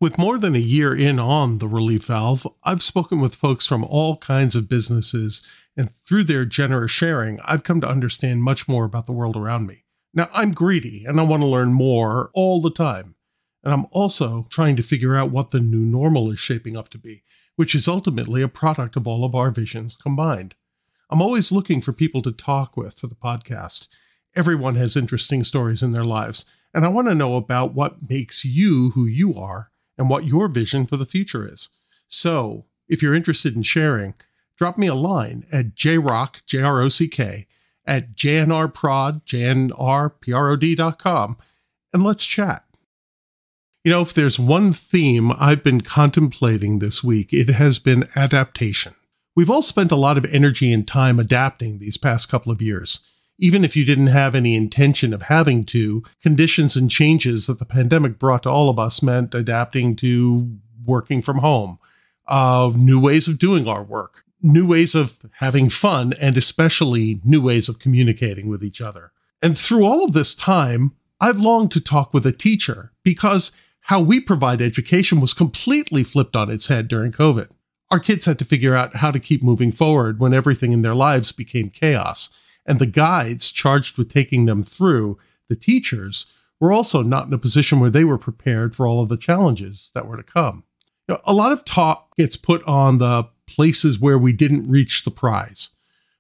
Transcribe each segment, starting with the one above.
With more than a year in on the relief valve, I've spoken with folks from all kinds of businesses, and through their generous sharing, I've come to understand much more about the world around me. Now, I'm greedy, and I want to learn more all the time. And I'm also trying to figure out what the new normal is shaping up to be, which is ultimately a product of all of our visions combined. I'm always looking for people to talk with for the podcast. Everyone has interesting stories in their lives, and I want to know about what makes you who you are and what your vision for the future is. So, if you're interested in sharing, drop me a line at jrock, J-R-O-C-K, at jnrprod.com, and let's chat. You know, if there's one theme I've been contemplating this week, it has been adaptation. We've all spent a lot of energy and time adapting these past couple of years. Even if you didn't have any intention of having to, conditions and changes that the pandemic brought to all of us meant adapting to working from home, new ways of doing our work, new ways of having fun, and especially new ways of communicating with each other. And through all of this time, I've longed to talk with a teacher because how we provide education was completely flipped on its head during COVID. Our kids had to figure out how to keep moving forward when everything in their lives became chaos. And the guides charged with taking them through, the teachers, were also not in a position where they were prepared for all of the challenges that were to come. You know, a lot of talk gets put on the places where we didn't reach the prize.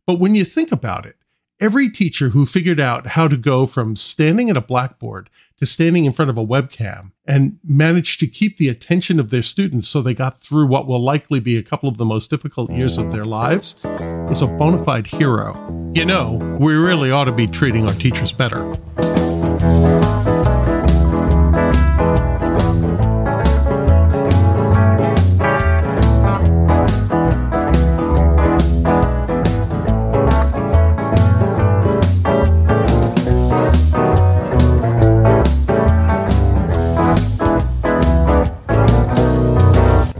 But when you think about it, every teacher who figured out how to go from standing at a blackboard to standing in front of a webcam and managed to keep the attention of their students so they got through what will likely be a couple of the most difficult years of their lives is a bona fide hero. You know, we really ought to be treating our teachers better.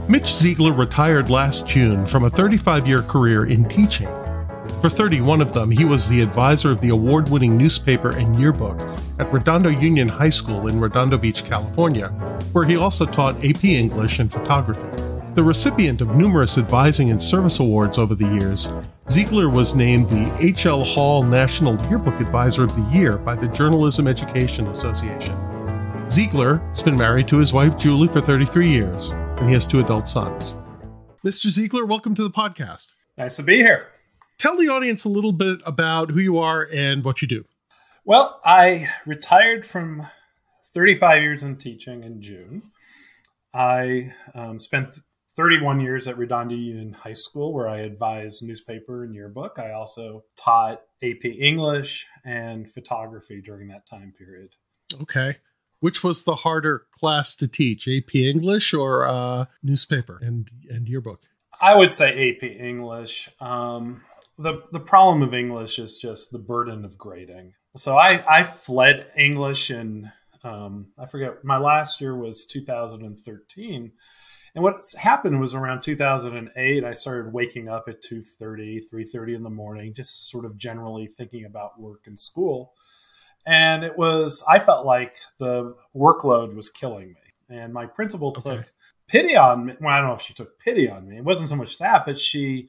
Mitch Ziegler retired last June from a 35-year career in teaching. For 31 of them, he was the advisor of the award-winning newspaper and yearbook at Redondo Union High School in Redondo Beach, California, where he also taught AP English and photography. The recipient of numerous advising and service awards over the years, Ziegler was named the H.L. Hall National Yearbook Adviser of the Year by the Journalism Education Association. Ziegler has been married to his wife Julie for 33 years, and he has 2 adult sons. Mr. Ziegler, welcome to the podcast. Nice to be here. Tell the audience a little bit about who you are and what you do. Well, I retired from 35 years in teaching in June. I spent 31 years at Redondo Union High School, where I advised newspaper and yearbook. I also taught AP English and photography during that time period. Okay. Which was the harder class to teach, AP English or newspaper and yearbook? I would say AP English. The problem of English is just the burden of grading. So I fled English in, I forget, my last year was 2013. And what happened was around 2008, I started waking up at 2:30, 3:30 in the morning, just sort of generally thinking about work and school. And I felt like the workload was killing me. And my principal took pity on me. Well, I don't know if she took pity on me. It wasn't so much that, but she,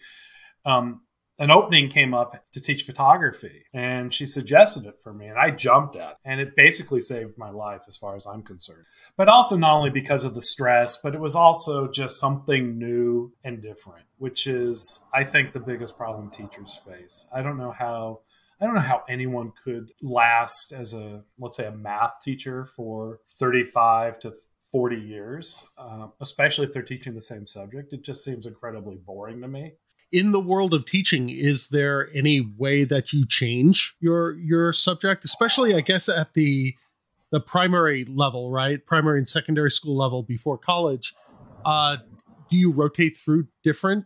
an opening came up to teach photography, and she suggested it for me, and I jumped at it. And it basically saved my life as far as I'm concerned. But also not only because of the stress, but it was also just something new and different, which is, I think, the biggest problem teachers face. I don't know how anyone could last as let's say a math teacher for 35 to 40 years, especially if they're teaching the same subject. It just seems incredibly boring to me. In the world of teaching, is there any way that you change your subject, especially, I guess, at the primary level, right? Primary and secondary school level before college. Do you rotate through different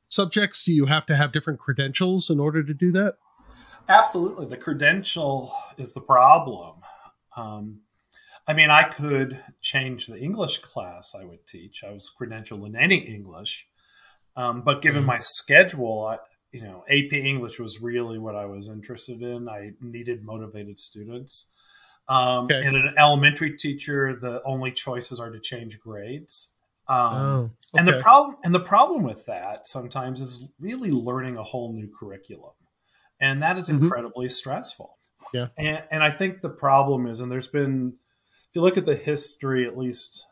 subjects? Do you have to have different credentials in order to do that? Absolutely. The credential is the problem. I mean, I could change the English class I would teach. I was credentialed in any English. But given my schedule, AP English was really what I was interested in. I needed motivated students. Okay. And an elementary teacher, the only choices are to change grades. Oh, And okay. the problem with that sometimes is really learning a whole new curriculum. And that is Hmm. incredibly stressful. Yeah. And I think the problem is, and there's been, if you look at the history, at least,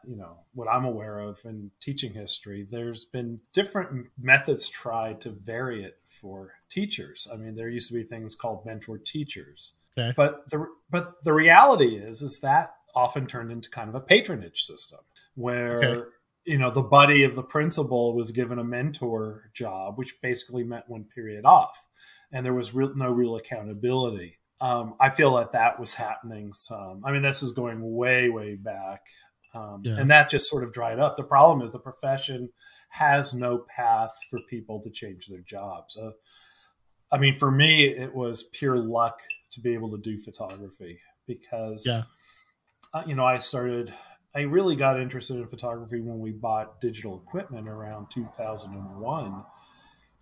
what I'm aware of in teaching history, there's been different methods tried to vary it for teachers. I mean, there used to be things called mentor teachers. Okay. But the reality is that often turned into kind of a patronage system Okay. where, the buddy of the principal was given a mentor job, which basically meant one period off. And there was no real accountability. I feel that was happening some. I mean, this is going way, way back. Yeah. And that just sort of dried up. The problem is the profession has no path for people to change their jobs. I mean, for me, it was pure luck to be able to do photography because, Yeah. I really got interested in photography when we bought digital equipment around 2001.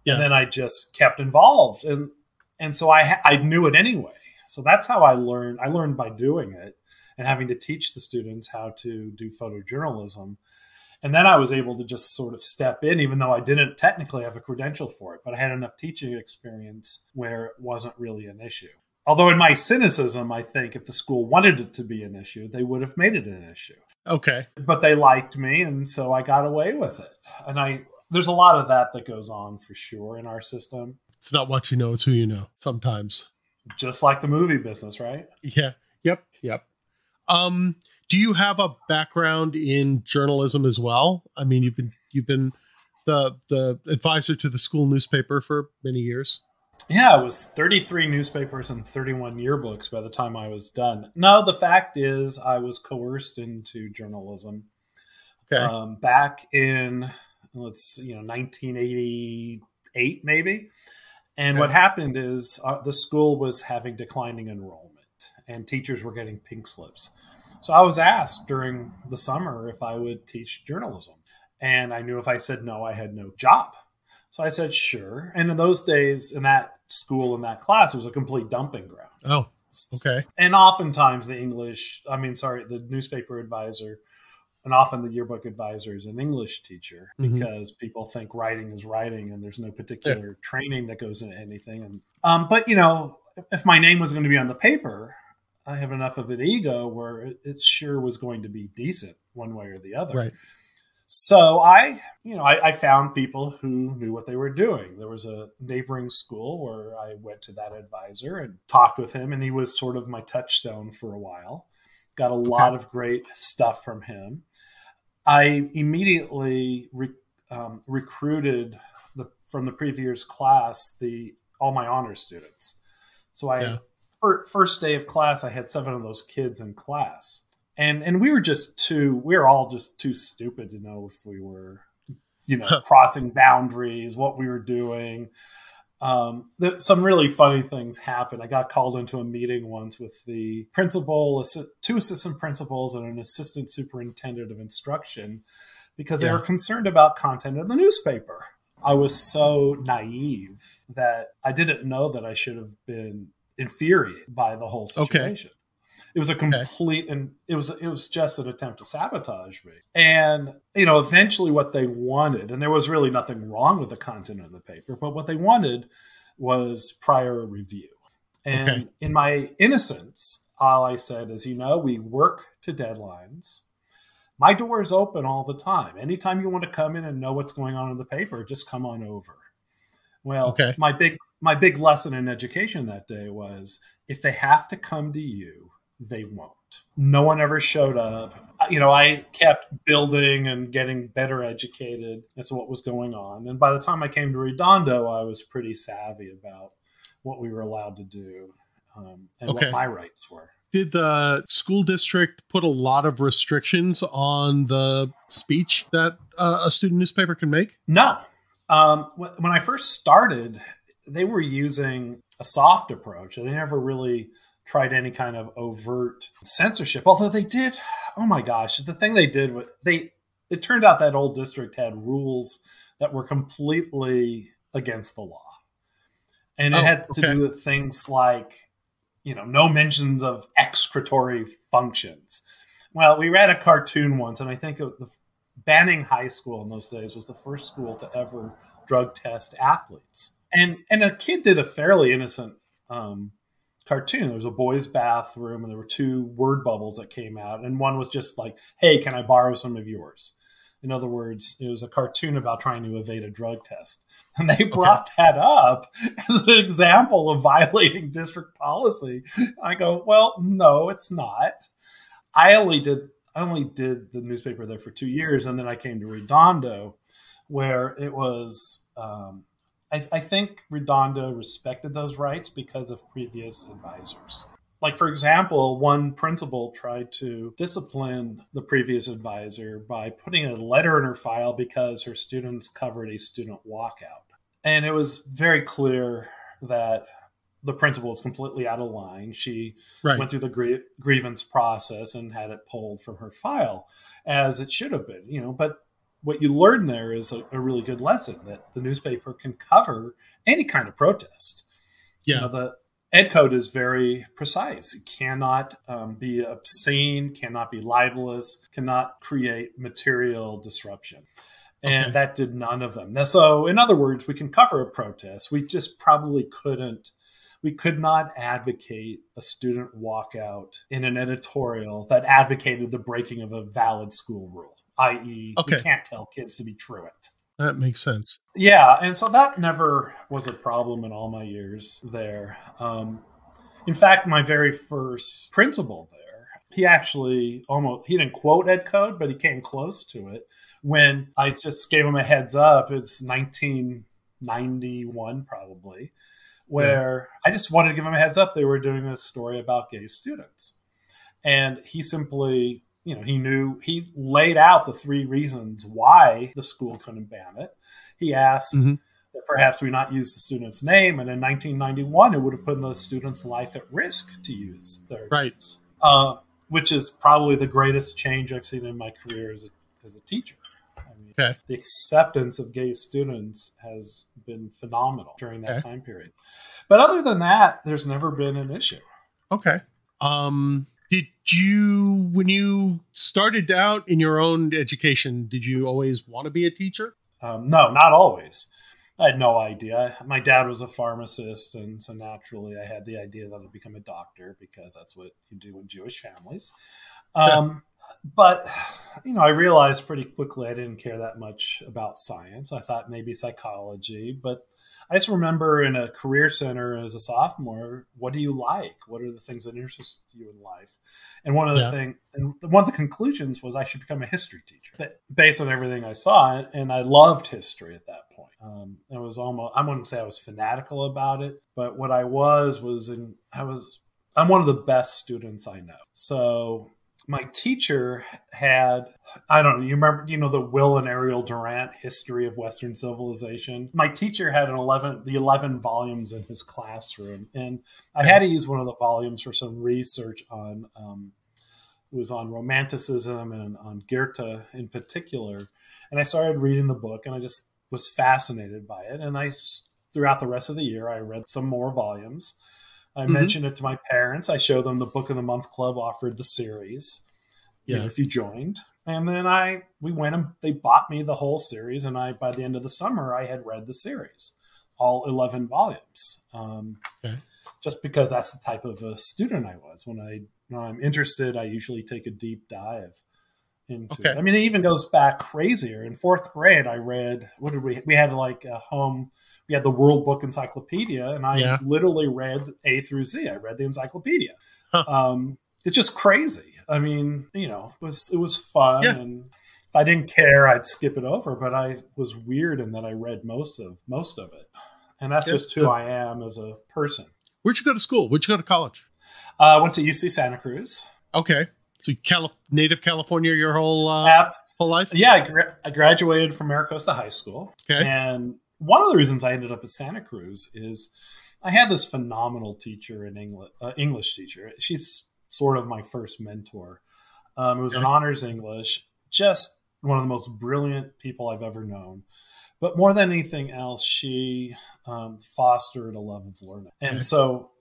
Yeah. And then I just kept involved. And so I knew it anyway. So that's how I learned. I learned by doing it and having to teach the students how to do photojournalism. And then I was able to just sort of step in, even though I didn't technically have a credential for it, but I had enough teaching experience where it wasn't really an issue. Although in my cynicism, I think if the school wanted it to be an issue, they would have made it an issue. Okay. But they liked me, and so I got away with it. And there's a lot of that goes on for sure in our system. It's not what you know, it's who you know sometimes. Just like the movie business, right? Yeah. Yep. Yep. Do you have a background in journalism as well? I mean, you've been the advisor to the school newspaper for many years. Yeah, it was 33 newspapers and 31 yearbooks by the time I was done. No, the fact is I was coerced into journalism. Okay. Back in 1988 maybe. And what happened is the school was having declining enrollment and teachers were getting pink slips. So I was asked during the summer if I would teach journalism. And I knew if I said no, I had no job. So I said, sure. And in those days, in that school, in that class, it was a complete dumping ground. Oh, okay. And oftentimes the newspaper advisor, and often the yearbook advisor is an English teacher because people think writing is writing and there's no particular training that goes into anything. And but if my name was going to be on the paper, I have enough of an ego where it sure was going to be decent one way or the other. Right. So I found people who knew what they were doing. There was a neighboring school where I went to that advisor and talked with him, and he was sort of my touchstone for a while. Got a lot of great stuff from him. I immediately recruited from the previous class all my honor students. So first day of class, I had 7 of those kids in class. And we were all just too stupid to know if we were, crossing boundaries, what we were doing. Some really funny things happened. I got called into a meeting once with the principal, 2 assistant principals, and an assistant superintendent of instruction because they were concerned about content in the newspaper. I was so naive that I didn't know that I should have been infuriated by the whole situation. Okay. It was a complete, and it was just an attempt to sabotage me. And, eventually what they wanted, and there was really nothing wrong with the content of the paper, but what they wanted was prior review. And in my innocence, all I said is, we work to deadlines. My door is open all the time. Anytime you want to come in and know what's going on in the paper, just come on over. Well, my big lesson in education that day was if they have to come to you, they won't. No one ever showed up. I kept building and getting better educated as to what was going on. And by the time I came to Redondo, I was pretty savvy about what we were allowed to do and what my rights were. Did the school district put a lot of restrictions on the speech that a student newspaper can make? No. When I first started, they were using a soft approach. They never really tried any kind of overt censorship. Although they did, oh my gosh, the thing they did, it turned out that old district had rules that were completely against the law. And it had to do with things like no mentions of excretory functions. Well, we read a cartoon once, and I think the Banning High School in those days was the first school to ever drug test athletes. And a kid did a fairly innocent cartoon. There was a boys' bathroom, and there were 2 word bubbles that came out. And one was just like, hey, can I borrow some of yours? In other words, it was a cartoon about trying to evade a drug test. And they brought that up as an example of violating district policy. I go, well, no, it's not. I only did the newspaper there for 2 years, and then I came to Redondo, where it was, I think Redondo respected those rights because of previous advisors. Like, for example, one principal tried to discipline the previous advisor by putting a letter in her file because her students covered a student walkout. And it was very clear that the principal was completely out of line. She went through the grievance process and had it pulled from her file, as it should have been, But what you learn there is a really good lesson, that the newspaper can cover any kind of protest. Yeah. The Ed Code is very precise. It cannot be obscene, cannot be libelous, cannot create material disruption. And that did none of them. So, in other words, we can cover a protest. We just probably couldn't. We could not advocate a student walkout in an editorial that advocated the breaking of a valid school rule, i.e., we can't tell kids to be truant. That makes sense. Yeah, and so that never was a problem in all my years there. In fact, my very first principal there, he didn't quote Ed Code, but he came close to it when I just gave him a heads up. It's 1991 probably, where I just wanted to give him a heads up. They were doing a story about gay students. And he simply, he laid out the 3 reasons why the school couldn't ban it. He asked that perhaps we not use the student's name. And in 1991, it would have put the student's life at risk to use their names, which is probably the greatest change I've seen in my career as a teacher. The acceptance of gay students has been phenomenal during that time period. But other than that, there's never been an issue. Okay. Did you, when you started out in your own education, did you always want to be a teacher? No, not always. I had no idea. My dad was a pharmacist, and so naturally I had the idea that I'd become a doctor because that's what you do in Jewish families. But, I realized pretty quickly I didn't care that much about science. I thought maybe psychology, but I just remember in a career center as a sophomore, what do you like? What are the things that interest you in life? And one of the conclusions was I should become a history teacher based on everything I saw. And I loved history at that point. It was almost, I wouldn't say I was fanatical about it, but what I was I'm one of the best students I know. So my teacher had, I don't know, you remember, the Will and Ariel Durant History of Western Civilization? My teacher had the 11 volumes in his classroom, and I had to use one of the volumes for some research on, it was on Romanticism and on Goethe in particular. And I started reading the book, and I just was fascinated by it. And throughout the rest of the year, I read some more volumes. I mentioned it to my parents. I showed them the Book of the Month Club offered the series, if you joined. And then we went and they bought me the whole series. And by the end of the summer, I had read the series, all 11 volumes. Just because that's the type of a student I was. When I'm interested, I usually take a deep dive into it. I mean, it even goes back crazier. In 4th grade, I read, we had like a home, we had the World Book Encyclopedia, and I literally read A through Z. I read the encyclopedia. It's just crazy. I mean, it was fun. And if I didn't care, I'd skip it over, but I was weird in that I read most of it. And that's just who I am as a person. Where'd you go to school? Where'd you go to college? I went to UC Santa Cruz. Okay. So native California your whole life? Yeah, I graduated from Maricosta High School. Okay. And one of the reasons I ended up at Santa Cruz is I had this phenomenal teacher in English teacher. She's sort of my first mentor. It was an honors English, just one of the most brilliant people I've ever known. But more than anything else, she fostered a love of learning. And so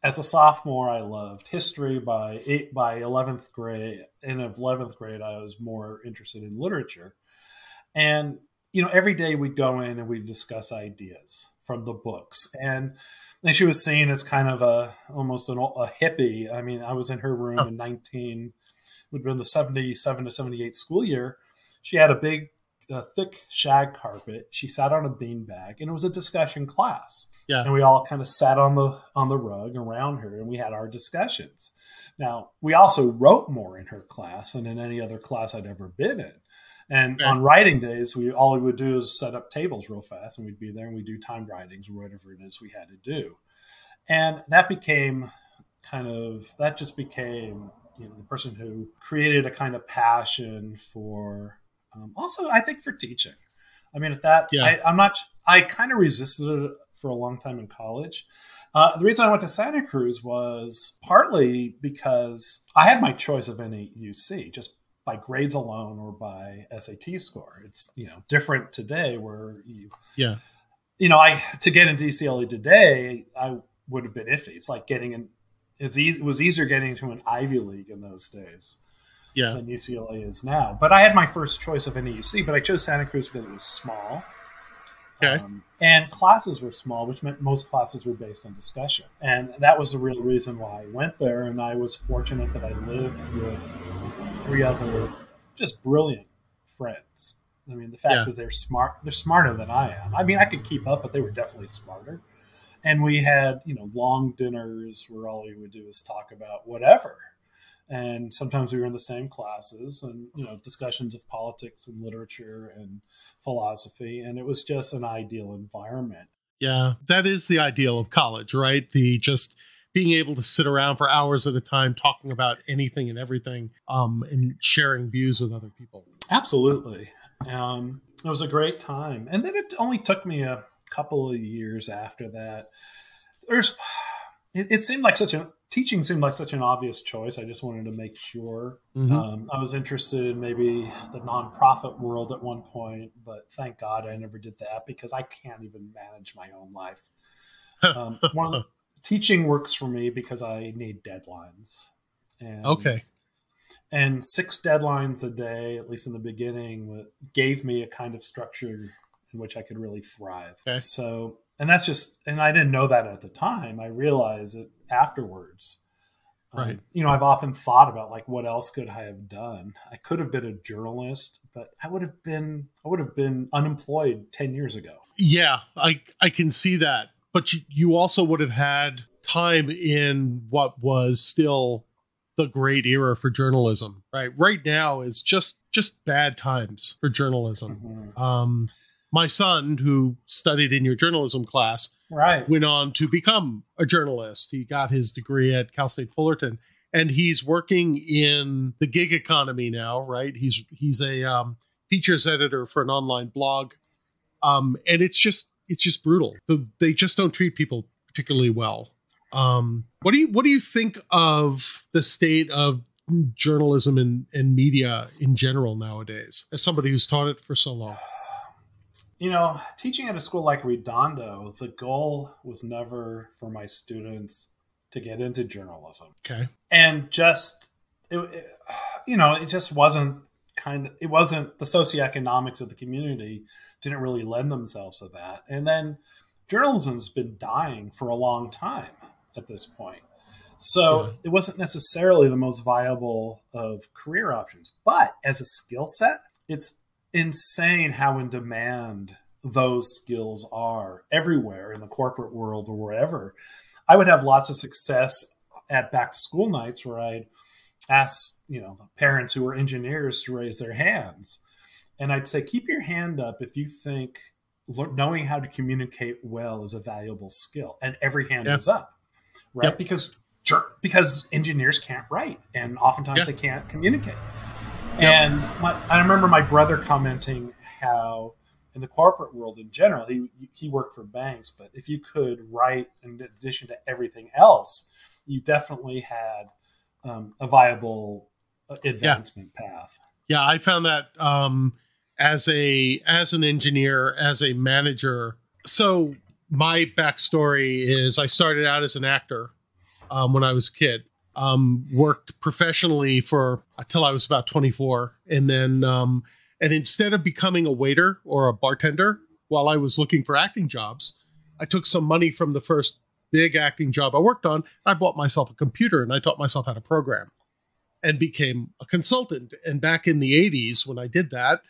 as a sophomore, I loved history. By 11th grade, in 11th grade, I was more interested in literature. And, every day we'd go in and we'd discuss ideas from the books. And she was seen as kind of almost a hippie. I mean, I was in her room in would have been the 77 to 78 school year. She had a big, thick shag carpet. She sat on a beanbag, and it was a discussion class. Yeah. And we all kind of sat on the rug around her, and we had our discussions. Now, we also wrote more in her class than in any other class I'd ever been in. And on writing days, all we would do is set up tables real fast, and we'd be there and we'd do timed writings or whatever it is we had to do. And that became the person who created a kind of passion for, also I think for teaching. I mean, I kind of resisted it for a long time in college. The reason I went to Santa Cruz was partly because I had my choice of any UC, just by grades alone or by SAT score. It's, different today where to get into UCLA today, I would have been iffy. It's like it was easier getting into an Ivy League in those days than UCLA is now. But I had my first choice of any UC, but I chose Santa Cruz because it was small. Okay. And classes were small, which meant most classes were based on discussion. And that was the real reason why I went there. And I was fortunate that I lived with 3 other just brilliant friends. I mean, the fact is they're smart. They're smarter than I am. I mean, I could keep up, but they were definitely smarter. And we had, long dinners where all we would do is talk about whatever. And sometimes we were in the same classes and, discussions of politics and literature and philosophy. And it was just an ideal environment. Yeah, that is the ideal of college, right? Just being able to sit around for hours at a time, talking about anything and everything, and sharing views with other people. Absolutely. It was a great time. And then it only took me a couple of years after that. It seemed like teaching seemed like such an obvious choice. I just wanted to make sure. Mm-hmm. I was interested in maybe the nonprofit world at one point, but thank God I never did that because I can't even manage my own life. Teaching works for me because I need deadlines. And 6 deadlines a day, at least in the beginning, gave me a kind of structure in which I could really thrive. Okay. So, and I didn't know that at the time. I realized it afterwards. Right. I've often thought about what else could I have done? I could have been a journalist, but I would have been unemployed 10 years ago. Yeah, I can see that. But you also would have had time in what was still the great era for journalism, right? Right now is just bad times for journalism. Mm-hmm. My son, who studied in your journalism class, went on to become a journalist. He got his degree at Cal State Fullerton, and he's working in the gig economy now, right? He's a features editor for an online blog, and it's just brutal. They just don't treat people particularly well. What do you think of the state of journalism and media in general nowadays, as somebody who's taught it for so long? Teaching at a school like Redondo, the goal was never for my students to get into journalism. Okay. And it just wasn't it wasn't the socioeconomics of the community didn't really lend themselves to that. And then journalism's been dying for a long time at this point. So It wasn't necessarily the most viable of career options, but as a skill set, it's insane how in demand those skills are everywhere in the corporate world or wherever. I would have lots of success at back to school nights where I'd ask, the parents who were engineers to raise their hands. And I'd say, keep your hand up if you think knowing how to communicate well is a valuable skill. And every hand is up, right? Yep. Because engineers can't write and oftentimes they can't communicate. Yep. And I remember my brother commenting how in the corporate world in general, he worked for banks, but if you could write in addition to everything else, you definitely had a viable advancement path. Yeah, I found that as an engineer, as a manager. So my backstory is I started out as an actor when I was a kid. Worked professionally for until I was about 24. And then, and instead of becoming a waiter or a bartender while I was looking for acting jobs, I took some money from the first big acting job I worked on. I bought myself a computer and I taught myself how to program and became a consultant. And back in the 80s, when I did that,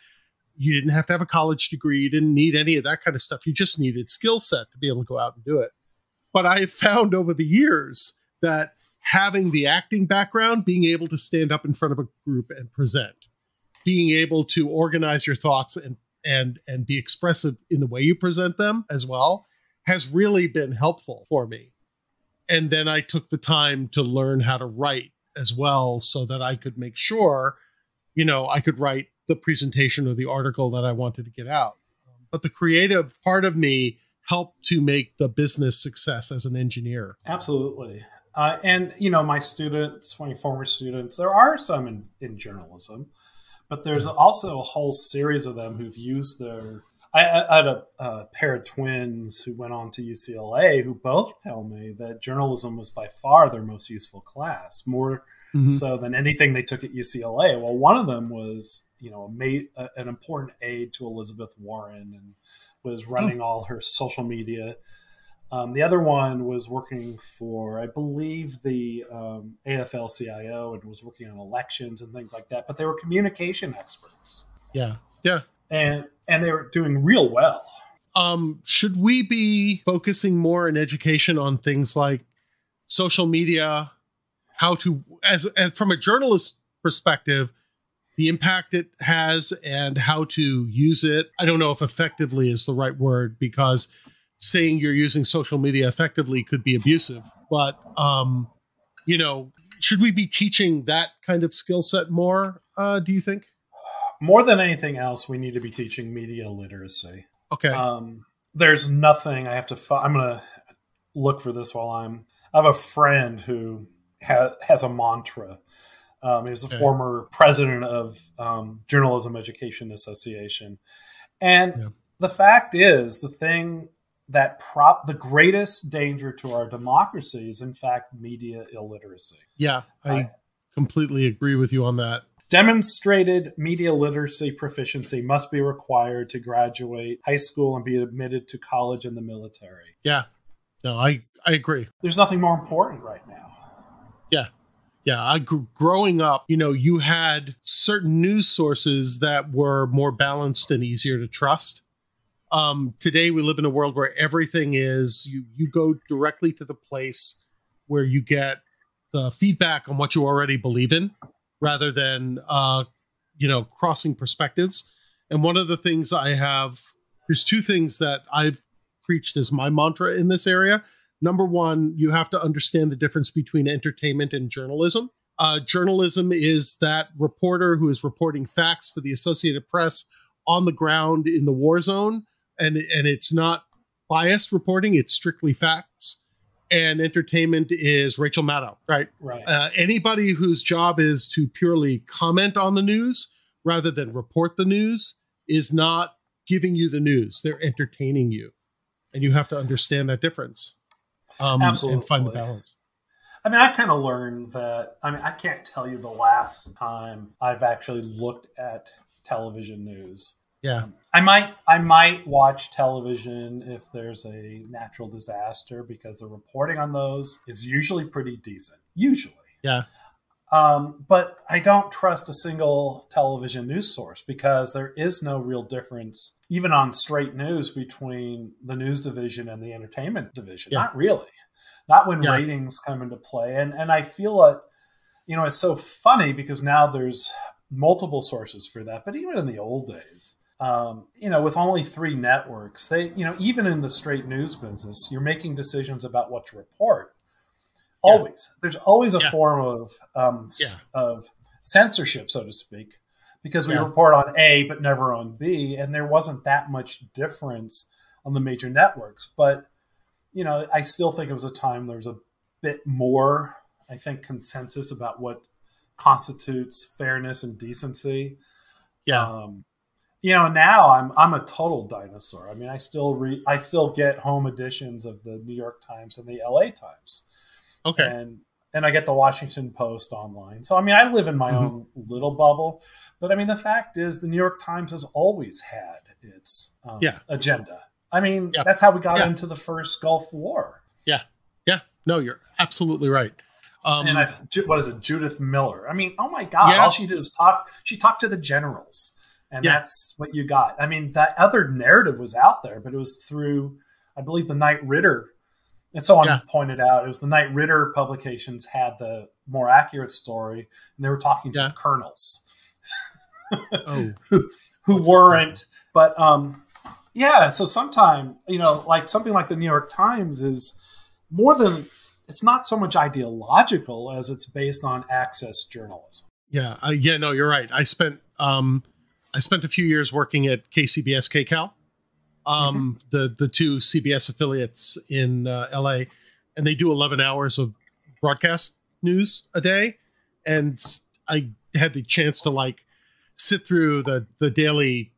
you didn't have to have a college degree. You didn't need any of that kind of stuff. You just needed skill set to be able to go out and do it. But I found over the years that having the acting background, being able to stand up in front of a group and present, being able to organize your thoughts and be expressive in the way you present them as well, has really been helpful for me. And then I took the time to learn how to write as well so that I could make sure, I could write the presentation or the article that I wanted to get out. But the creative part of me helped to make the business success as an engineer. Absolutely. And, my students, my former students, there are some in journalism, but there's also a whole series of them who've used their... I had a pair of twins who went on to UCLA who both tell me that journalism was by far their most useful class, more so than anything they took at UCLA. Well, one of them was, an important aide to Elizabeth Warren and was running all her social media. The other one was working for, I believe, the AFL-CIO and was working on elections and things like that. But they were communication experts. Yeah. And they were doing real well. Should we be focusing more in education on things like social media, how to, as from a journalist perspective, the impact it has and how to use it? I don't know if effectively is the right word, because saying you're using social media effectively could be abusive. But, should we be teaching that kind of skill set more, do you think? More than anything else, we need to be teaching media literacy. Okay. There's nothing I have to... I'm going to look for this while I have a friend who has a mantra. He was a former president of Journalism Education Association. And the fact is, the thing that the greatest danger to our democracy is, in fact, media illiteracy. Yeah, I completely agree with you on that. Demonstrated media literacy proficiency must be required to graduate high school and be admitted to college and the military. Yeah. No, I agree. There's nothing more important right now. Yeah. Yeah. Growing up, you had certain news sources that were more balanced and easier to trust. Today, we live in a world where everything is, you go directly to the place where you get the feedback on what you already believe in, rather than, crossing perspectives. And one of the things there's two things that I've preached as my mantra in this area. Number one, you have to understand the difference between entertainment and journalism. Journalism is that reporter who is reporting facts for the Associated Press on the ground in the war zone. And it's not biased reporting, it's strictly facts. And entertainment is Rachel Maddow, right? Right. Anybody whose job is to purely comment on the news rather than report the news is not giving you the news. They're entertaining you. And you have to understand that difference. Absolutely. And find the balance. I mean, I've kind of learned that, I can't tell you the last time I've actually looked at television news. Yeah. I might watch television if there's a natural disaster, because the reporting on those is usually pretty decent. Usually. Yeah. But I don't trust a single television news source, because there is no real difference, even on straight news, between the news division and the entertainment division. Yeah. Not really. Not when ratings come into play. And I feel that, it's so funny because now there's multiple sources for that. But even in the old days, with only 3 networks, they, even in the straight news business, you're making decisions about what to report. Always. There's always a form of censorship, so to speak, because we report on A, but never on B. And there wasn't that much difference on the major networks. But, I still think it was a time there was a bit more, I think, consensus about what constitutes fairness and decency. Yeah. Now I'm a total dinosaur. I mean, I still get home editions of the New York Times and the LA Times. Okay. And I get the Washington Post online. So, I mean, I live in my own little bubble. But, I mean, the fact is the New York Times has always had its agenda. I mean, that's how we got into the first Gulf War. Yeah. Yeah. No, you're absolutely right. And what is it, Judith Miller? I mean, oh, my God. All she did was talk. She talked to the generals. And that's what you got. I mean, that other narrative was out there, but it was through, I believe, the Knight Ridder. And someone pointed out it was the Knight Ridder publications had the more accurate story, and they were talking to the colonels who weren't. But so sometime, like something like the New York Times is more than, it's not so much ideological as it's based on access journalism. Yeah. No, you're right. I spent a few years working at KCBS KCAL. The two CBS affiliates in LA, and they do 11 hours of broadcast news a day. And I had the chance to sit through the daily,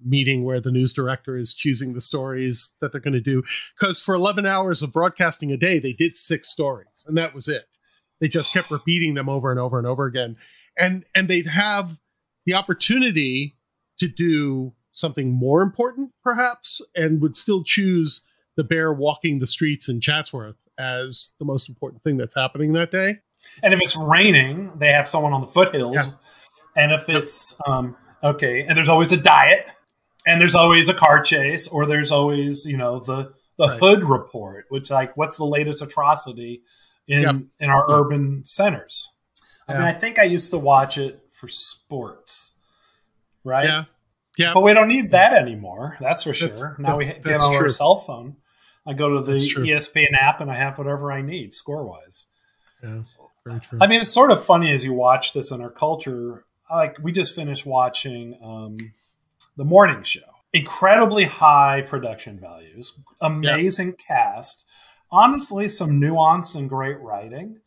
meeting where the news director is choosing the stories that they're going to do. Because for 11 hours of broadcasting a day, they did 6 stories, and that was it. They just kept repeating them over and over and over again. And they'd have the opportunity to do something more important, perhaps, and would still choose the bear walking the streets in Chatsworth as the most important thing that's happening that day. And if it's raining, they have someone on the foothills. Yeah. And if it's, and there's always a diet, and there's always a car chase, or there's always, the hood report, which what's the latest atrocity in our urban centers? I mean, I think I used to watch it for sports, right? Yeah. Yeah, but we don't need that anymore. That's for sure. Now we get on our cell phone. I go to the ESPN app and I have whatever I need score-wise. Yeah, very true. I mean, it's sort of funny as you watch this in our culture. We just finished watching The Morning Show. Incredibly high production values, amazing cast, honestly, some nuance and great writing.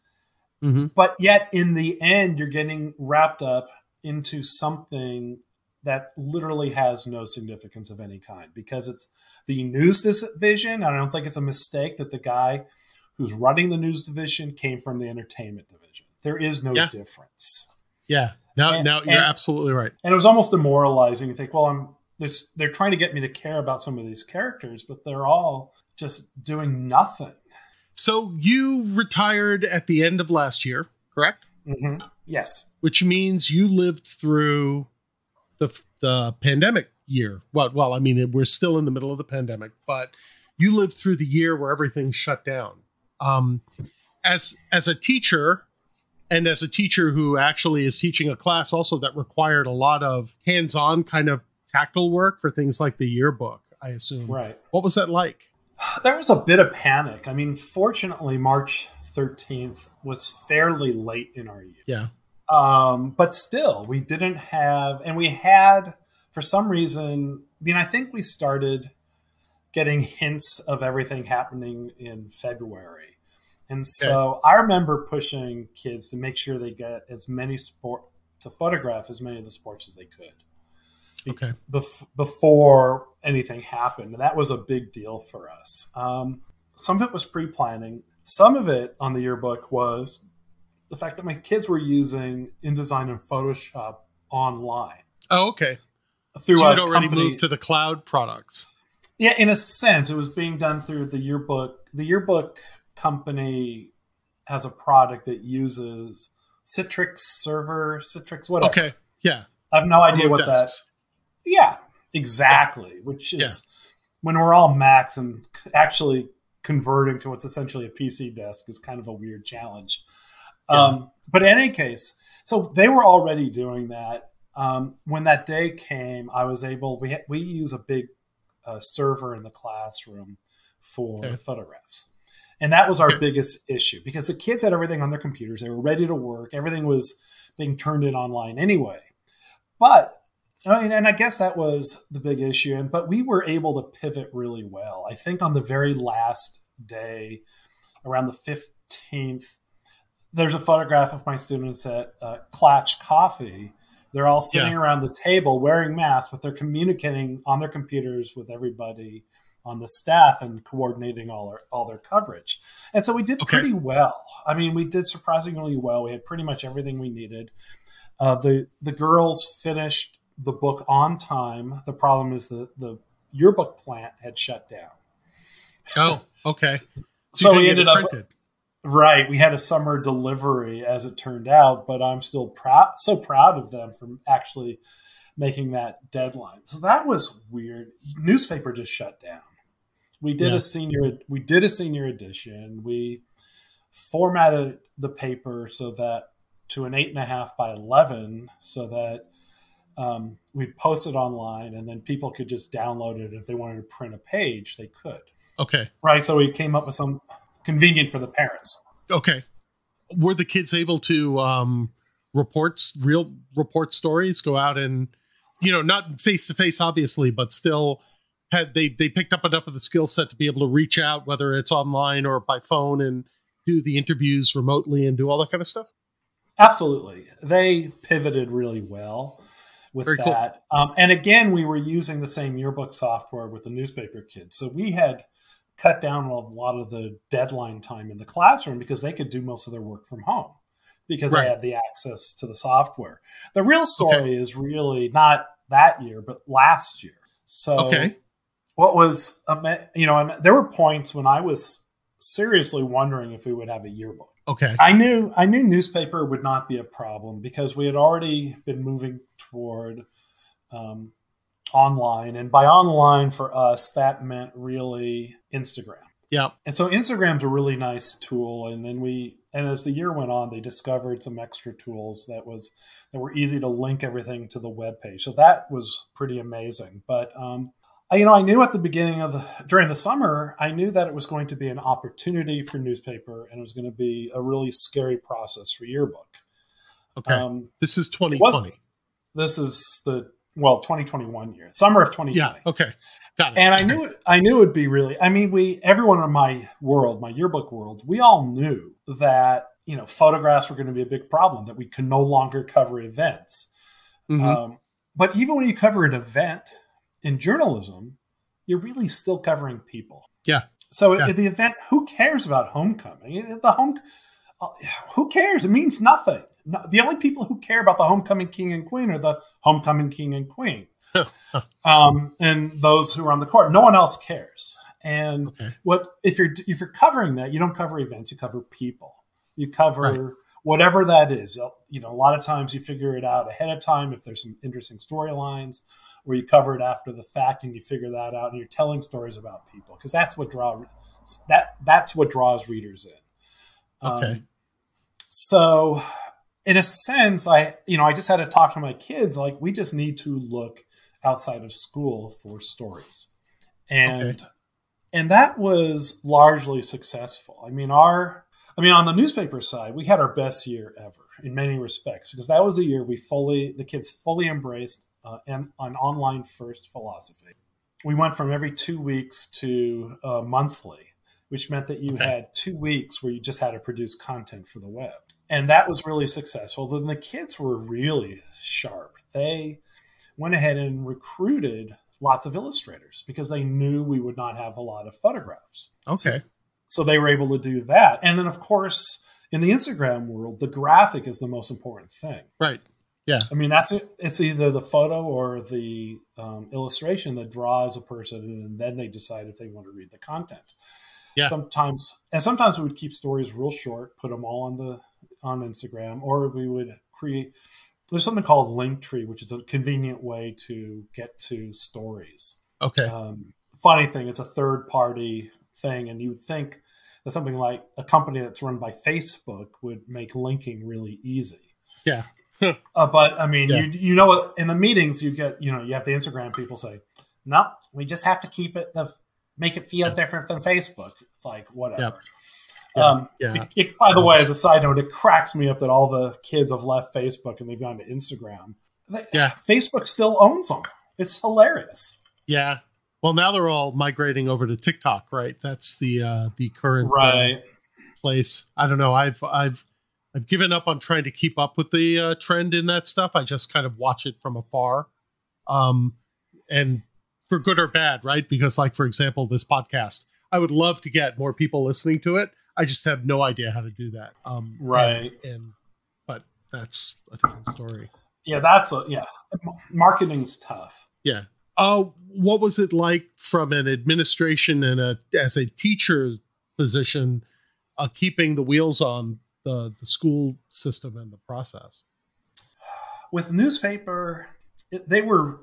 But yet in the end, you're getting wrapped up into something that literally has no significance of any kind, because it's the news division. I don't think it's a mistake that the guy who's running the news division came from the entertainment division. There is no difference. Yeah. Now you're absolutely right. And it was almost demoralizing. You think, well, they're trying to get me to care about some of these characters, but they're all just doing nothing. So you retired at the end of last year, correct? Yes. Which means you lived through the pandemic year. Well, I mean, we're still in the middle of the pandemic, but you lived through the year where everything shut down. As a teacher, and as a teacher who actually is teaching a class also that required a lot of hands-on kind of tactile work for things like the yearbook, I assume. Right. What was that like? There was a bit of panic. I mean, fortunately, March 13th was fairly late in our year. Yeah. But still, we didn't have, and we had, for some reason, I think we started getting hints of everything happening in February. And so I remember pushing kids to make sure they get as many to photograph as many of the sports as they could. Okay. Before anything happened. And that was a big deal for us. Some of it was pre-planning. Some of it on the yearbook was the fact that my kids were using InDesign and Photoshop online. Oh, okay. Through so you'd already moved to the cloud products. Yeah, in a sense, it was being done through the yearbook. The yearbook company has a product that uses Citrix, whatever. Okay, yeah. I have no idea what desks. that. Yeah, exactly. Which is when we're all Macs, and actually converting to what's essentially a PC desk is kind of a weird challenge. But in any case, so they were already doing that. When that day came, I was able. We use a big server in the classroom for photographs, and that was our biggest issue because the kids had everything on their computers. They were ready to work. Everything was being turned in online anyway. But and I guess that was the big issue. But we were able to pivot really well. I think on the very last day, around the 15th. There's a photograph of my students at Klatch Coffee. They're all sitting around the table wearing masks, but they're communicating on their computers with everybody on the staff and coordinating all their coverage. And so we did pretty well. I mean, we did surprisingly well. We had pretty much everything we needed. The girls finished the book on time. The problem is the yearbook plant had shut down. Oh, okay. So we ended up right. We had a summer delivery, as it turned out, but I'm still so proud of them for actually making that deadline. So that was weird. Newspaper just shut down. We did a senior edition. We formatted the paper so that to an 8.5 by 11, so that we'd post it online, and then people could just download it. If they wanted to print a page, they could. Okay. Right. So we came up with some convenient for the parents. Okay. Were the kids able to real report stories, go out and, not face to face, obviously, but still they picked up enough of the skill set to be able to reach out, whether it's online or by phone, and do the interviews remotely and do all that kind of stuff? Absolutely. They pivoted really well with Very that. Cool. And again, we were using the same yearbook software with the newspaper kids. So we had cut down a lot of the deadline time in the classroom because they could do most of their work from home because they had the access to the software. The real story is really not that year, but last year. So what was, and there were points when I was seriously wondering if we would have a yearbook. Okay. I knew newspaper would not be a problem because we had already been moving toward online. And by online for us, that meant really Instagram. Yeah. And so Instagram's a really nice tool. And then as the year went on, they discovered some extra tools that were easy to link everything to the web page. So that was pretty amazing. But I knew at the beginning during the summer, I knew that it was going to be an opportunity for newspaper, and it was going to be a really scary process for yearbook. Okay. This is 2020. This is 2021 year, summer of 2020. Yeah. Okay. Got it. And I knew it'd be really, everyone in my yearbook world, we all knew that, photographs were going to be a big problem, that we could no longer cover events. Mm-hmm. But even when you cover an event in journalism, you're really still covering people. Yeah. So at the event, who cares about homecoming? Who cares? It means nothing. The only people who care about the homecoming king and queen are the homecoming king and queen, and those who are on the court. No one else cares. And if you're covering that, you don't cover events. You cover people. You cover whatever that is. A lot of times you figure it out ahead of time if there's some interesting storylines, or you cover it after the fact and you figure that out, and you're telling stories about people because that's what draws readers in. So in a sense, I just had to talk to my kids. Like, we just need to look outside of school for stories. And that was largely successful. On the newspaper side, we had our best year ever in many respects, because that was the year the kids fully embraced an online first philosophy. We went from every 2 weeks to monthly, which meant that you had 2 weeks where you just had to produce content for the web. And that was really successful. Then the kids were really sharp. They went ahead and recruited lots of illustrators because they knew we would not have a lot of photographs. So they were able to do that. And then, of course, in the Instagram world, the graphic is the most important thing. Right. Yeah. That's it. It's either the photo or the illustration that draws a person, and then they decide if they want to read the content. Yeah. Sometimes we would keep stories real short, put them all on Instagram, or we would create. There's something called Linktree, which is a convenient way to get to stories. Okay. Funny thing, it's a third-party thing, and you would think that something like a company that's run by Facebook would make linking really easy. Yeah. But in the meetings you get, you have the Instagram people say, no, we just have to keep it make it feel different than Facebook. It's like, whatever. By the way, as a side note, it cracks me up that all the kids have left Facebook and they've gone to Instagram. Facebook still owns them. It's hilarious. Yeah. Well, now they're all migrating over to TikTok, right? That's the current place. I don't know. I've given up on trying to keep up with the trend in that stuff. I just kind of watch it from afar. And for good or bad, right? Because like, for example, this podcast, I would love to get more people listening to it. I just have no idea how to do that. Right. But that's a different story. Yeah, marketing's tough. Yeah. What was it like from an administration and as a teacher position, keeping the wheels on the school system and the process? With newspaper, they were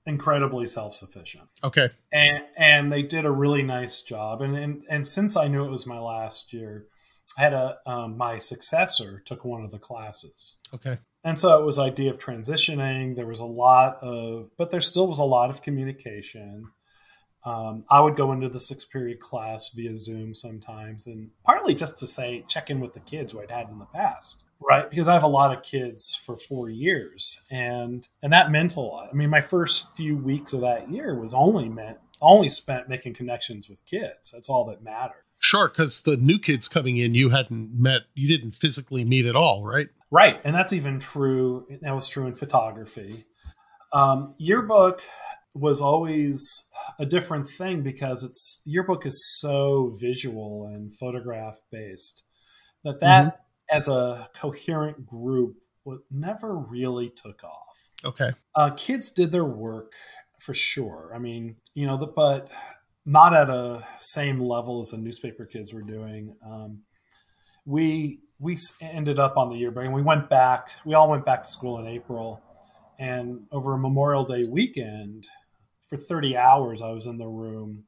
incredibly self-sufficient. Okay. And they did a really nice job. And since I knew it was my last year, I had my successor took one of the classes. Okay. And so it was idea of transitioning. There was but there still was a lot of communication. I would go into the 6-period class via Zoom sometimes, and partly just to check in with the kids who I'd had in the past, right? Because I have a lot of kids for 4 years, and that meant a lot. I mean, my first few weeks of that year was only spent making connections with kids. That's all that mattered. Sure, because the new kids coming in, you didn't physically meet at all, right? Right, and that's even true. That was true in photography. Yearbook was always a different thing because yearbook is so visual and photograph based that as a coherent group never really took off. Okay. Kids did their work for sure. I mean, but not at a same level as the newspaper kids were doing. We ended up on the yearbook and we all went back to school in April, and over a Memorial Day weekend, for 30 hours, I was in the room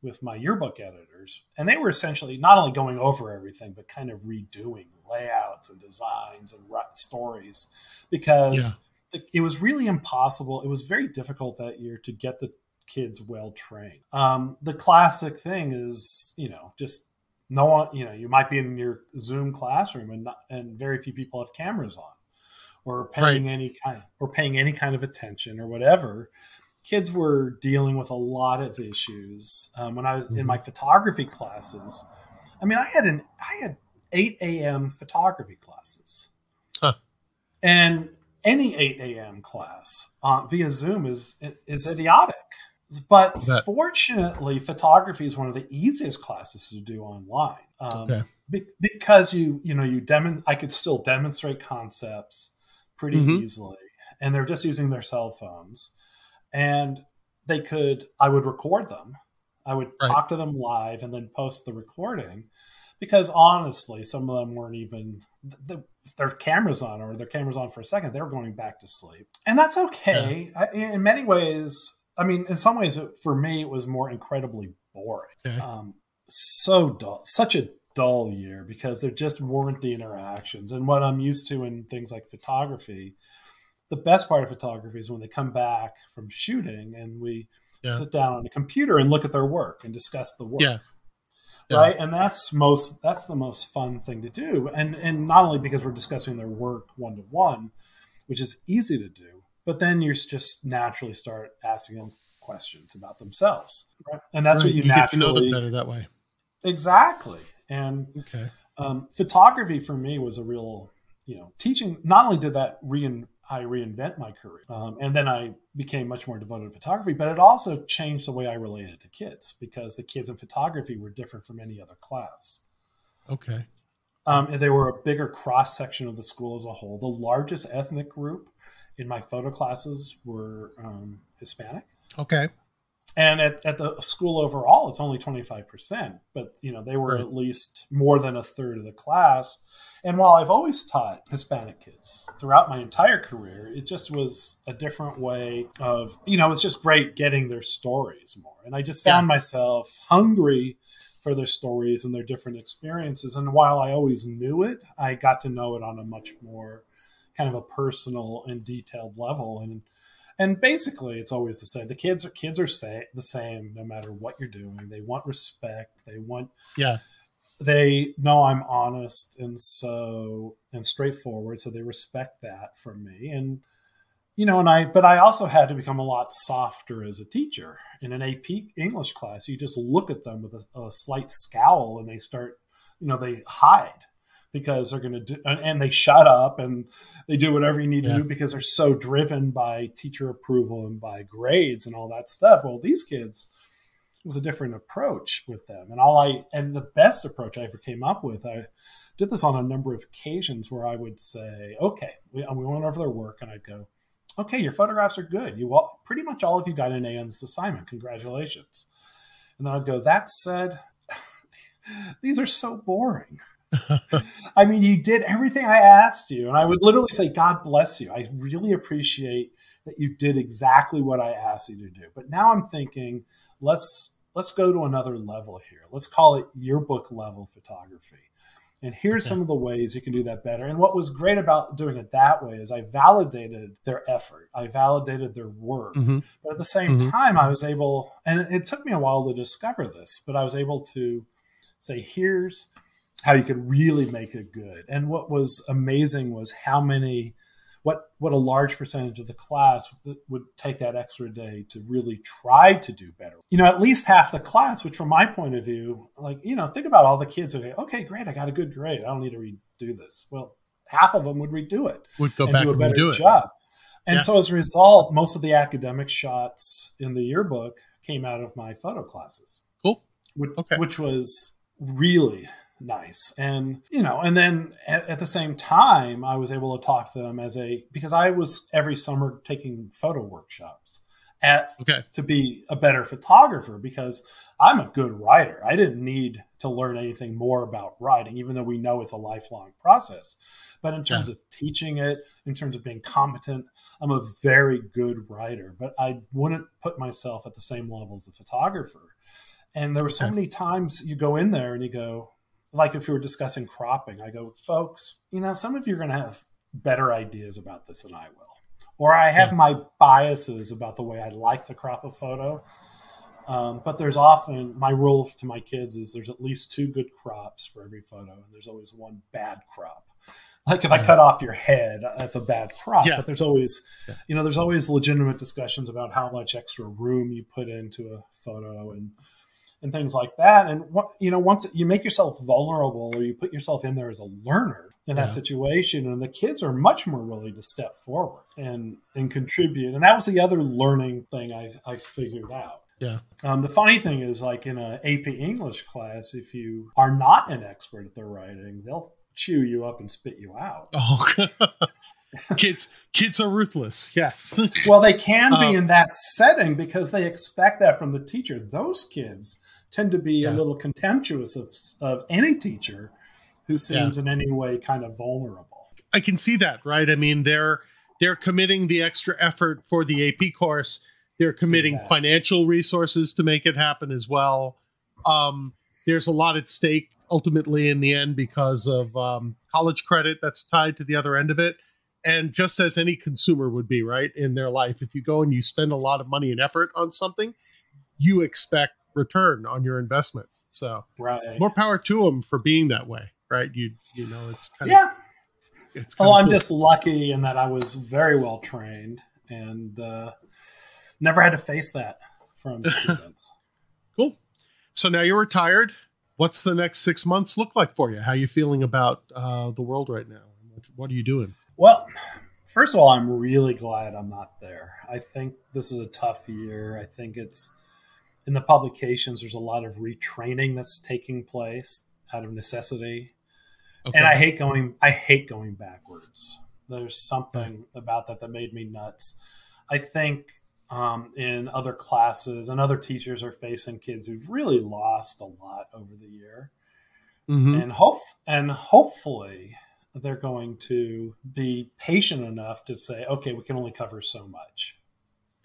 with my yearbook editors, and they were essentially not only going over everything, but kind of redoing layouts and designs and stories, because it was really impossible. It was very difficult that year to get the kids well trained. The classic thing is, just no one, you might be in your Zoom classroom and very few people have cameras on or paying any kind of attention or whatever. Kids were dealing with a lot of issues. When I was in my photography classes, I mean, I had 8 a.m. photography classes. Huh. And any 8 a.m. class via Zoom is idiotic. But fortunately, photography is one of the easiest classes to do online. Because I could still demonstrate concepts pretty easily, and they're just using their cell phones. And I would record them. I would talk to them live and then post the recording, because honestly, some of them weren't even, their cameras on, or their cameras on for a second, they were going back to sleep. And that's okay. Yeah. In many ways, I mean, in some ways, for me, it was more incredibly boring. Okay. So dull, such a dull year, because there just weren't the interactions. And what I'm used to in things like photography, the best part of photography is when they come back from shooting and we sit down on a computer and look at their work and discuss the work. Yeah. Right. And that's the most fun thing to do. And not only because we're discussing their work one-to-one, which is easy to do, but then you just naturally start asking them questions about themselves. Right? And that's what you naturally get to know them better that way. Exactly. And photography for me was a real, teaching. Not only did that I reinvent my career, and then I became much more devoted to photography, but it also changed the way I related to kids, because the kids in photography were different from any other class. Okay. And they were a bigger cross section of the school as a whole. The largest ethnic group in my photo classes were Hispanic. Okay. And at the school overall, it's only 25%, but they were at least more than a third of the class. And while I've always taught Hispanic kids throughout my entire career, it just was a different way of, it's just great getting their stories more. And I just found myself hungry for their stories and their different experiences. And while I always knew it, I got to know it on a much more kind of a personal and detailed level. And basically, it's always the same. The kids are the same no matter what you're doing. They want respect. They know I'm honest and straightforward, so they respect that from me. And but I also had to become a lot softer as a teacher. In an AP English class, you just look at them with a slight scowl, and they start, they hide because they're going to do, and they shut up and they do whatever you need to Yeah. do because they're so driven by teacher approval and by grades and all that stuff. Well, these kids, it was a different approach with them. And the best approach I ever came up with, I did this on a number of occasions where I would say, okay, we went over their work and I'd go, okay, your photographs are good. Pretty much all of you got an A on this assignment. Congratulations. And then I'd go, that said, these are so boring. I mean, you did everything I asked you. And I would literally say, God bless you. I really appreciate that you did exactly what I asked you to do. But now I'm thinking, let's go to another level here. Let's call it yearbook level photography. And here's some of the ways you can do that better. And what was great about doing it that way is I validated their effort. I validated their work. Mm-hmm. But at the same time, I was able, and it took me a while to discover this, but I was able to say, here's how you could really make it good. And what was amazing was what a large percentage of the class would take that extra day to really try to do better. At least half the class, which from my point of view, think about all the kids who go, okay, great, I got a good grade. I don't need to redo this. Well, half of them would redo it. Would go back and redo it. Job. And so as a result, most of the academic shots in the yearbook came out of my photo classes. Cool. Which was really nice. And, and then at the same time, I was able to talk to them because I was every summer taking photo workshops to be a better photographer because I'm a good writer. I didn't need to learn anything more about writing, even though we know it's a lifelong process. But in terms of teaching it, in terms of being competent, I'm a very good writer, but I wouldn't put myself at the same level as a photographer. And there were so many times you go in there and you go, like if we were discussing cropping, I go, folks, some of you are going to have better ideas about this than I will. Or I have my biases about the way I like to crop a photo. But there's often, my rule to my kids is there's at least 2 good crops for every photo. And there's always 1 bad crop. Like if I cut off your head, that's a bad crop. But there's always, there's always legitimate discussions about how much extra room you put into a photo and things like that. And once you make yourself vulnerable or you put yourself in there as a learner in that situation, and the kids are much more willing to step forward and contribute. And that was the other learning thing I figured out. Yeah. The funny thing is, like in an AP English class, if you are not an expert at their writing, they'll chew you up and spit you out. Oh, kids are ruthless. Yes. Well, they can be in that setting because they expect that from the teacher. Those kids tend to be a little contemptuous of any teacher who seems in any way kind of vulnerable. I can see that, right? I mean, they're committing the extra effort for the AP course. They're committing financial resources to make it happen as well. There's a lot at stake ultimately in the end because of college credit that's tied to the other end of it. And just as any consumer would be, right, in their life, if you go and you spend a lot of money and effort on something, you expect return on your investment. So more power to them for being that way, right? It's kind of it's kind of I'm cool. just lucky in that I was very well trained and never had to face that from students. Cool. So now you're retired. What's the next 6 months look like for you? How are you feeling about the world right now? What are you doing? Well, first of all, I'm really glad I'm not there. I think this is a tough year. I think it's in the publications, there's a lot of retraining that's taking place out of necessity. Okay. And I hate going backwards. There's something about that made me nuts. I think in other classes and other teachers are facing kids who've really lost a lot over the year. And hopefully they're going to be patient enough to say, okay, we can only cover so much.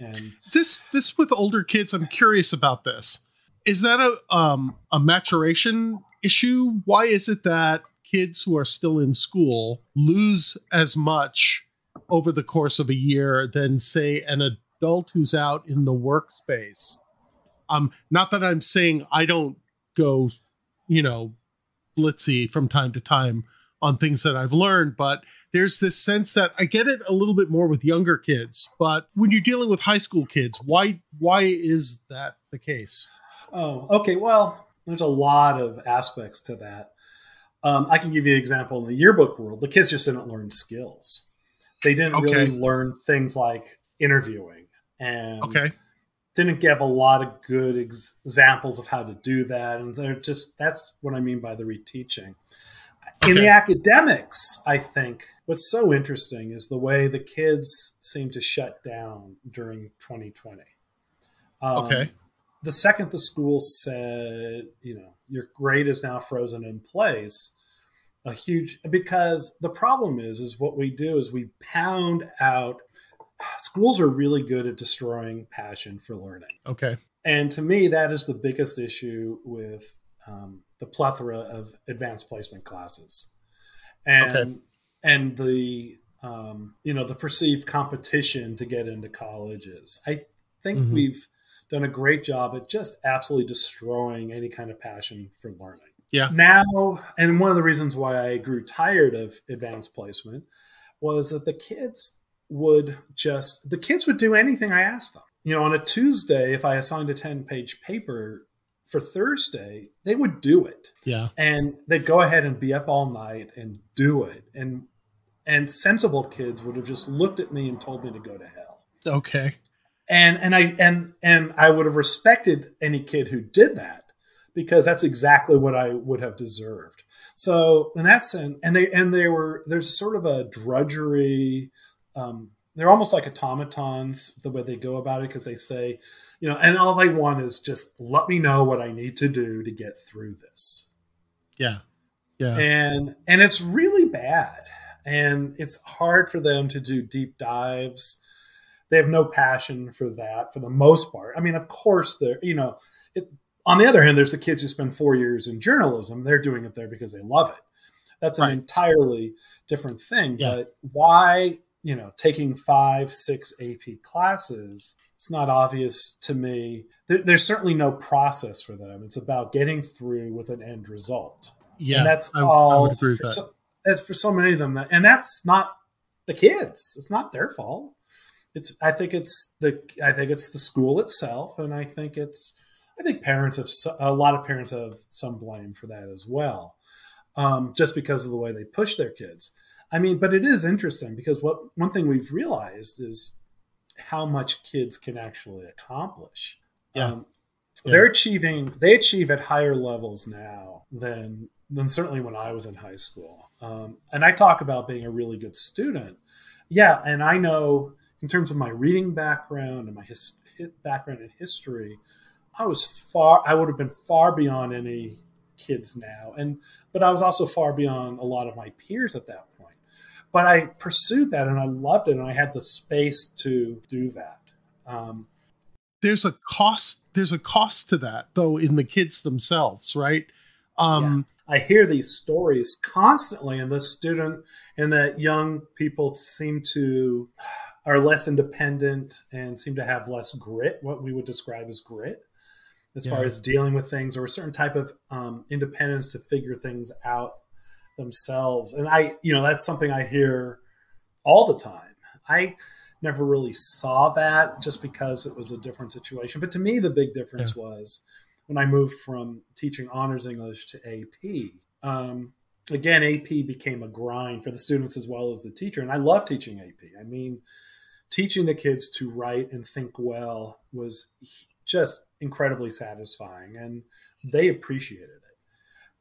And this with older kids, I'm curious about this. Is that a maturation issue? Why is it that kids who are still in school lose as much over the course of a year than, say, an adult who's out in the workspace? Not that I'm saying I don't go, blitzy from time to time on things that I've learned, but there's this sense that I get it a little bit more with younger kids, but when you're dealing with high school kids, why is that the case? Oh, okay. Well, there's a lot of aspects to that. I can give you an example in the yearbook world. The kids just didn't learn skills. They didn't really learn things like interviewing, and didn't give a lot of good examples of how to do that. And that's what I mean by the reteaching. In the academics, I think what's so interesting is the way the kids seem to shut down during 2020. The second the school said, your grade is now frozen in place, because the problem is what we do is we pound out. Schools are really good at destroying passion for learning. And to me, that is the biggest issue with the plethora of advanced placement classes, and the the perceived competition to get into colleges. I think we've done a great job at just absolutely destroying any kind of passion for learning. Now, and one of the reasons why I grew tired of advanced placement was that the kids would do anything I asked them. On a Tuesday, if I assigned a 10-page paper for Thursday, they would do it. And they'd go ahead and be up all night and do it. And sensible kids would have just looked at me and told me to go to hell. And I would have respected any kid who did that, because that's exactly what I would have deserved. So in that sense, there's sort of a drudgery. They're almost like automatons the way they go about it, because they say, and all they want is just let me know what I need to do to get through this. And it's really bad, and it's hard for them to do deep dives. They have no passion for that for the most part. I mean, of course, on the other hand, there's the kids who spend 4 years in journalism. They're doing it there because they love it. That's an entirely different thing. But why, taking 5, 6 AP classes, it's not obvious to me. There's certainly no process for them. It's about getting through with an end result. And that's all. I would agree with that. That's for so many of them. And that's not the kids. It's not their fault. I think it's the school itself, and I think a lot of parents have some blame for that as well, just because of the way they push their kids. I mean, but it is interesting, because one thing we've realized is how much kids can actually accomplish. They achieve at higher levels now than certainly when I was in high school. And I talk about being a really good student. And I know, in terms of my reading background and my background in history, I would have been far beyond any kids now. But I was also far beyond a lot of my peers at that point. But I pursued that, and I loved it, and I had the space to do that. There's a cost to that, though, in the kids themselves, right? I hear these stories constantly, and that young people are less independent and seem to have less grit, what we would describe as grit, as far as dealing with things, or a certain type of independence to figure things out themselves. And that's something I hear all the time. I never really saw that, just because it was a different situation. But to me, the big difference was when I moved from teaching honors English to AP. Again, AP became a grind for the students as well as the teacher. And I love teaching AP. I mean, teaching the kids to write and think well was just incredibly satisfying, and they appreciated it.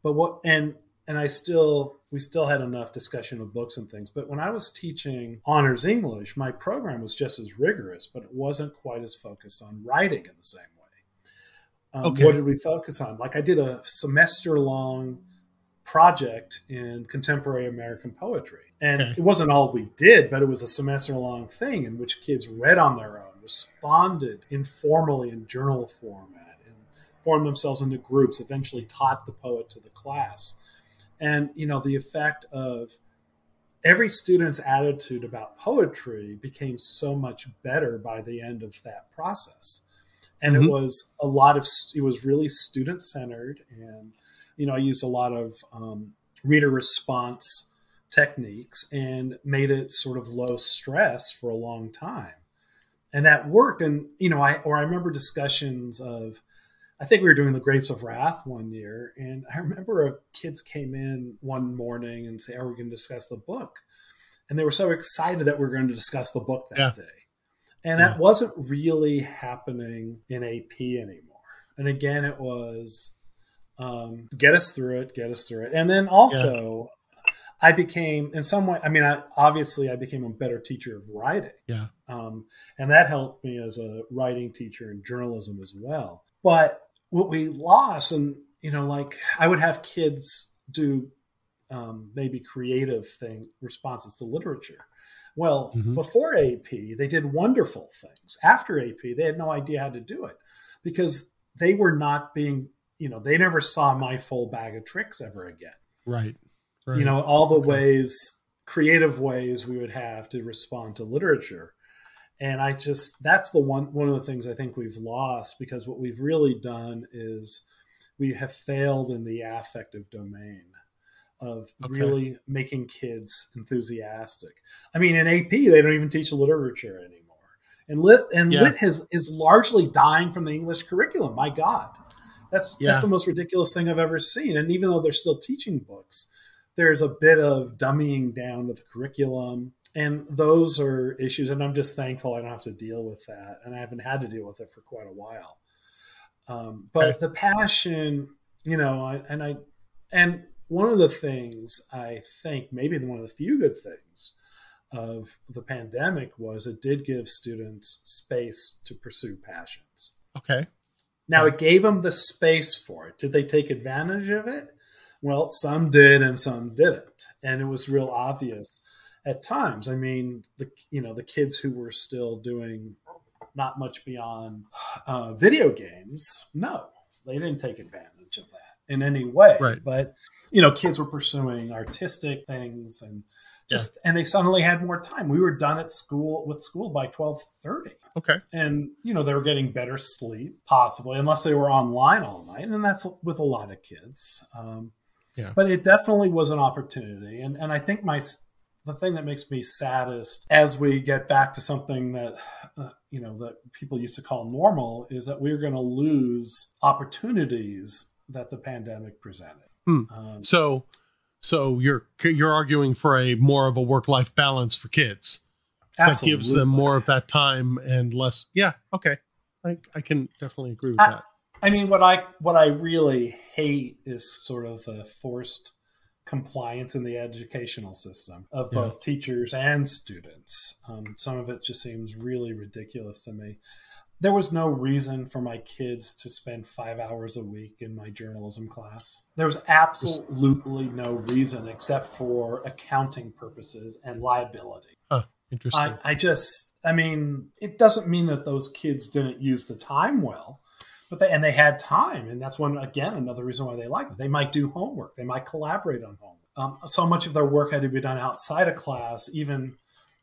But we still had enough discussion of books and things. But when I was teaching honors English, my program was just as rigorous, but it wasn't quite as focused on writing in the same way. What did we focus on? Like, I did a semester-long project in contemporary American poetry. And it wasn't all we did, but it was a semester-long thing in which kids read on their own, responded informally in journal format, and formed themselves into groups, eventually taught the poet to the class. And, the effect of every student's attitude about poetry became so much better by the end of that process. And it was it was really student-centered, and, I used a lot of reader response techniques and made it sort of low stress for a long time. And that worked. And, I remember discussions of I think we were doing the Grapes of Wrath one year, and I remember kids came in one morning and say, "Are we going to discuss the book?" And they were so excited that we were going to discuss the book that day. And that wasn't really happening in AP anymore. And again, it was get us through it. And then also, I became, in some way, I mean, I became a better teacher of writing. Yeah. And that helped me as a writing teacher in journalism as well. But what we lost, and, like I would have kids do maybe creative responses to literature. Well, before AP, they did wonderful things. After AP, they had no idea how to do it because they were not being, they never saw my full bag of tricks ever again. Right. All the ways, creative ways we would have to respond to literature. And that's one of the things I think we've lost, because what we've really done is we have failed in the affective domain of really making kids enthusiastic. I mean, in AP, they don't even teach literature anymore. And lit is largely dying from the English curriculum. My God, that's the most ridiculous thing I've ever seen. And even though they're still teaching books, there's a bit of dummying down of the curriculum. And those are issues. And I'm just thankful I don't have to deal with that. And I haven't had to deal with it for quite a while. But the passion, and one of the things I think, maybe one of the few good things of the pandemic, was it did give students space to pursue passions. Okay. Now, it gave them the space for it. Did they take advantage of it? Well, some did and some didn't. And it was real obvious at times. I mean, the kids who were still doing not much beyond video games, no, they didn't take advantage of that in any way. Right. But, kids were pursuing artistic things and and they suddenly had more time. We were done with school by 12:30. Okay. And, they were getting better sleep, possibly, unless they were online all night. And that's with a lot of kids. But it definitely was an opportunity. And I think the thing that makes me saddest as we get back to something that, that people used to call normal, is that we're going to lose opportunities that the pandemic presented. So you're arguing for more of a work-life balance for kids. Absolutely. That gives them more of that time and less. Yeah. Okay. I can definitely agree with that. I mean, what I really hate is sort of the forced compliance in the educational system of both teachers and students. Some of it just seems really ridiculous to me. There was no reason for my kids to spend 5 hours a week in my journalism class. There was absolutely no reason except for accounting purposes and liability. Interesting. I mean, it doesn't mean that those kids didn't use the time well, but they had time. And that's another reason why they like it. They might do homework. They might collaborate on homework. So much of their work had to be done outside of class,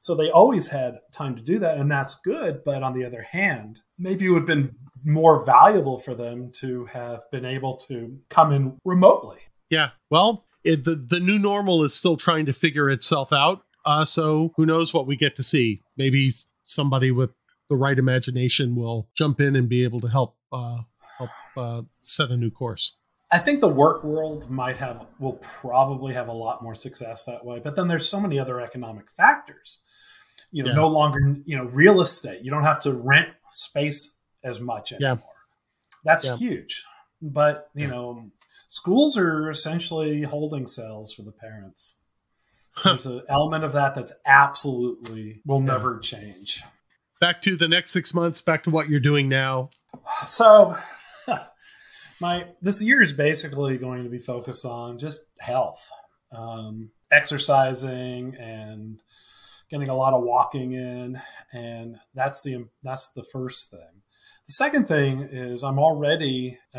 so they always had time to do that, and that's good. But on the other hand, maybe it would have been more valuable for them to have been able to come in remotely. Yeah. Well, the new normal is still trying to figure itself out. So who knows what we get to see? Maybe somebody with the right imagination will jump in and be able to help set a new course. I think the work world will probably have a lot more success that way. But then there's so many other economic factors. No longer, real estate. You don't have to rent space as much anymore. That's huge. But, schools are essentially holding cells for the parents. There's an element of that's absolutely will never change. Back to the next 6 months, back to what you're doing now. So this year is basically going to be focused on just health, exercising and getting a lot of walking in. And that's the first thing. The second thing is I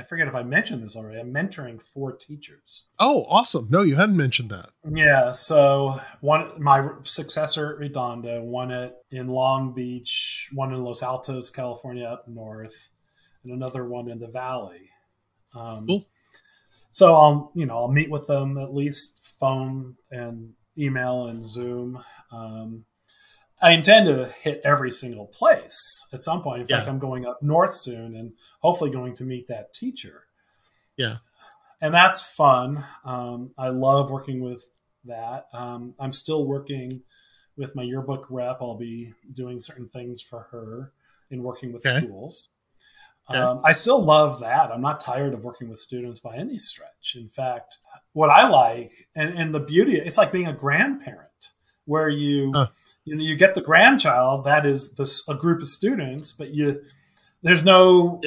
forget if I mentioned this already, I'm mentoring 4 teachers. Oh, awesome. No, you hadn't mentioned that. Yeah. So my successor at Redondo, one in Long Beach, one in Los Altos, California up north, and another one in the Valley. Cool. So I'll meet with them, at least phone and email and Zoom. I intend to hit every single place at some point. In fact, Yeah. I'm going up north soon and hopefully going to meet that teacher. Yeah. And that's fun. I love working with that. I'm still working with my yearbook rep. I'll be doing certain things for her in working with schools. Okay. I still love that. I'm not tired of working with students by any stretch. In fact, what I like, and the beauty, it's like being a grandparent, where you get the grandchild that is a group of students, but there's no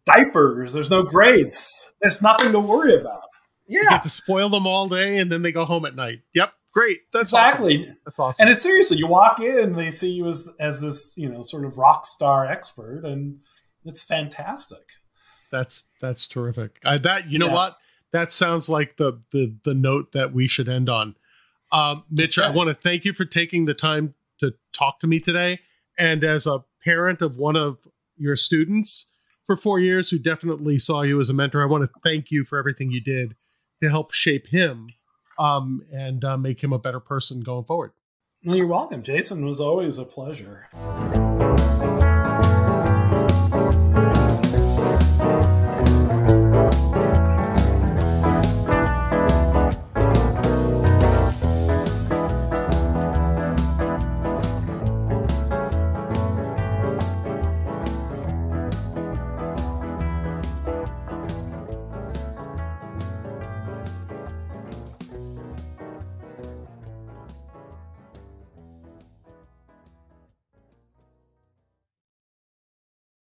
diapers, there's no grades, there's nothing to worry about. Yeah, you get to spoil them all day, and then they go home at night. Yep, great. That's exactly awesome. That's awesome. And it's seriously, you walk in, and they see you as this sort of rock star expert, and it's fantastic. That's terrific. You know what? That sounds like the note that we should end on. Mitch, I want to thank you for taking the time to talk to me today. And as a parent of one of your students for 4 years who definitely saw you as a mentor, I want to thank you for everything you did to help shape him and make him a better person going forward. Well, you're welcome, Jason. It was always a pleasure.